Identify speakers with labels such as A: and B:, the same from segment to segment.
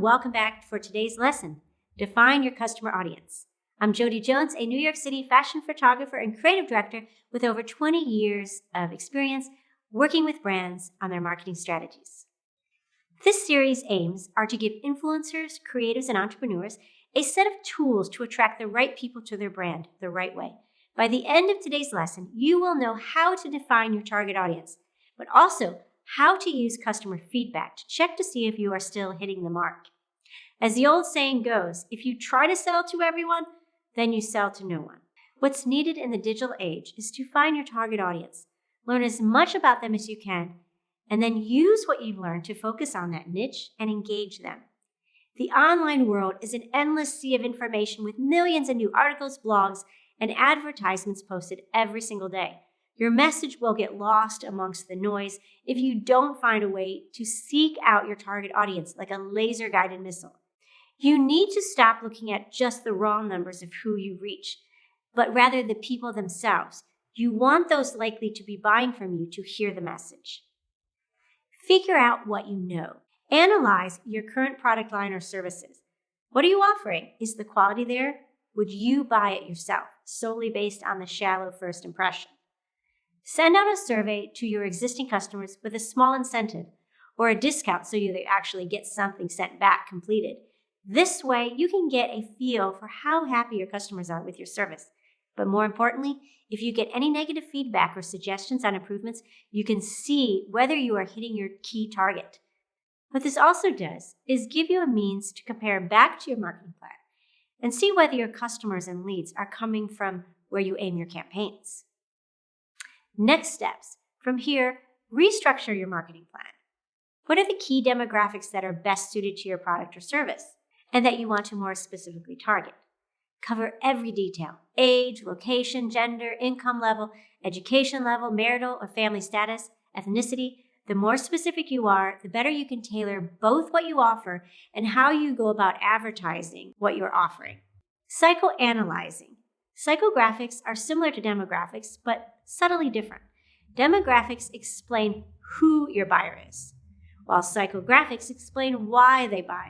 A: welcome back for today's lesson, Define Your Customer Audience. I'm Jodi Jones, a New York City fashion photographer and creative director with over 20 years of experience working with brands on their marketing strategies. This series' aims are to give influencers, creatives, and entrepreneurs a set of tools to attract the right people to their brand the right way. By the end of today's lesson, you will know how to define your target audience, but also how to use customer feedback to check to see if you are still hitting the mark. As the old saying goes, if you try to sell to everyone, then you sell to no one. What's needed in the digital age is to find your target audience, learn as much about them as you can, and then use what you've learned to focus on that niche and engage them. The online world is an endless sea of information with millions of new articles, blogs, and advertisements posted every single day. Your message will get lost amongst the noise if you don't find a way to seek out your target audience like a laser-guided missile. You need to stop looking at just the raw numbers of who you reach, but rather the people themselves. You want those likely to be buying from you to hear the message. Figure out what you know. Analyze your current product line or services. What are you offering? Is the quality there? Would you buy it yourself, solely based on the shallow first impression? Send out a survey to your existing customers with a small incentive or a discount so you actually get something sent back completed. This way, you can get a feel for how happy your customers are with your service. But more importantly, if you get any negative feedback or suggestions on improvements, you can see whether you are hitting your key target. What this also does is give you a means to compare back to your marketing plan and see whether your customers and leads are coming from where you aim your campaigns. Next steps. From here, restructure your marketing plan. What are the key demographics that are best suited to your product or service and that you want to more specifically target? Cover every detail: age, location, gender, income level, education level, marital or family status, ethnicity. The more specific you are, the better you can tailor both what you offer and how you go about advertising what you're offering. Psychoanalyzing. Psychographics are similar to demographics, but subtly different. Demographics explain who your buyer is, while psychographics explain why they buy,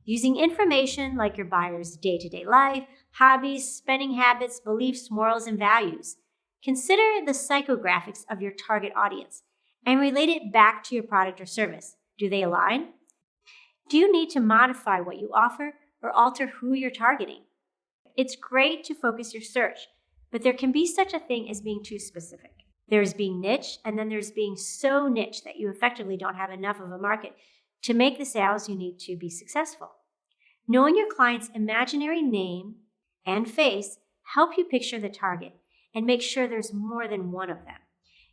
A: using information like your buyer's day-to-day life, hobbies, spending habits, beliefs, morals, and values. Consider the psychographics of your target audience and relate it back to your product or service. Do they align? Do you need to modify what you offer or alter who you're targeting? It's great to focus your search, but there can be such a thing as being too specific. There's being niche, and then there's being so niche that you effectively don't have enough of a market to make the sales you need to be successful. Knowing your client's imaginary name and face help you picture the target and make sure there's more than one of them.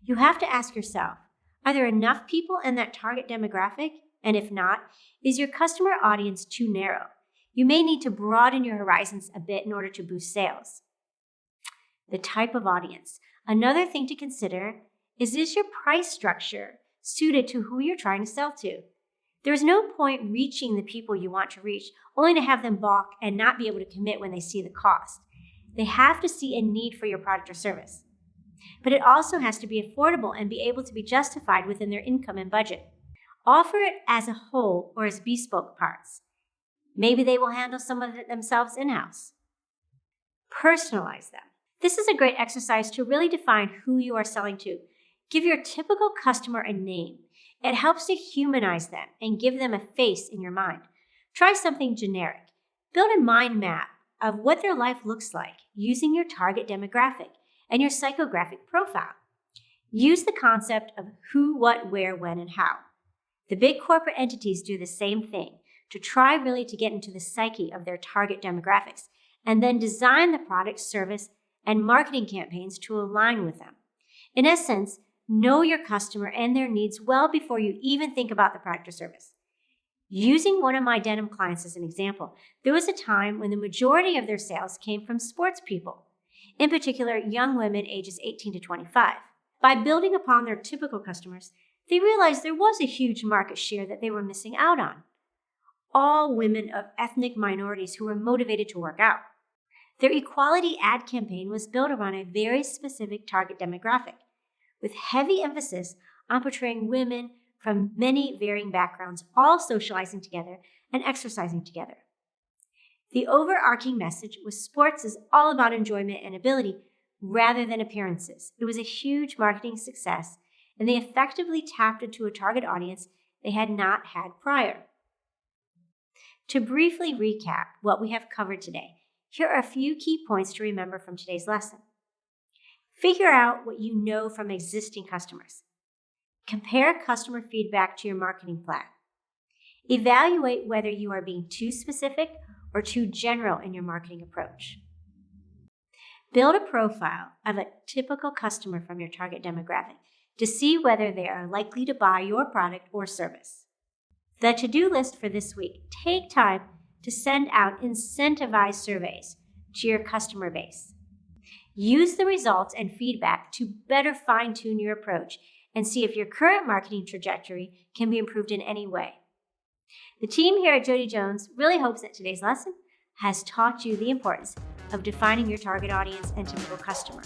A: You have to ask yourself, are there enough people in that target demographic? And if not, is your customer audience too narrow? You may need to broaden your horizons a bit in order to boost sales. The type of audience. Another thing to consider is your price structure suited to who you're trying to sell to? There is no point reaching the people you want to reach only to have them balk and not be able to commit when they see the cost. They have to see a need for your product or service. But it also has to be affordable and be able to be justified within their income and budget. Offer it as a whole or as bespoke parts. Maybe they will handle some of it themselves in-house. Personalize them. This is a great exercise to really define who you are selling to. Give your typical customer a name. It helps to humanize them and give them a face in your mind. Try something generic. Build a mind map of what their life looks like using your target demographic and your psychographic profile. Use the concept of who, what, where, when, and how. The big corporate entities do the same thing to try really to get into the psyche of their target demographics and then design the product, service, and marketing campaigns to align with them. In essence, know your customer and their needs well before you even think about the product or service. Using one of my denim clients as an example, there was a time when the majority of their sales came from sports people, in particular young women ages 18 to 25. By building upon their typical customers, they realized there was a huge market share that they were missing out on. All women of ethnic minorities who were motivated to work out. Their equality ad campaign was built around a very specific target demographic, with heavy emphasis on portraying women from many varying backgrounds, all socializing together and exercising together. The overarching message was sports is all about enjoyment and ability rather than appearances. It was a huge marketing success, and they effectively tapped into a target audience they had not had prior. To briefly recap what we have covered today, here are a few key points to remember from today's lesson. Figure out what you know from existing customers. Compare customer feedback to your marketing plan. Evaluate whether you are being too specific or too general in your marketing approach. Build a profile of a typical customer from your target demographic to see whether they are likely to buy your product or service. The to-do list for this week: take time to send out incentivized surveys to your customer base. Use the results and feedback to better fine-tune your approach and see if your current marketing trajectory can be improved in any way. The team here at Jodi Jones really hopes that today's lesson has taught you the importance of defining your target audience and typical customer.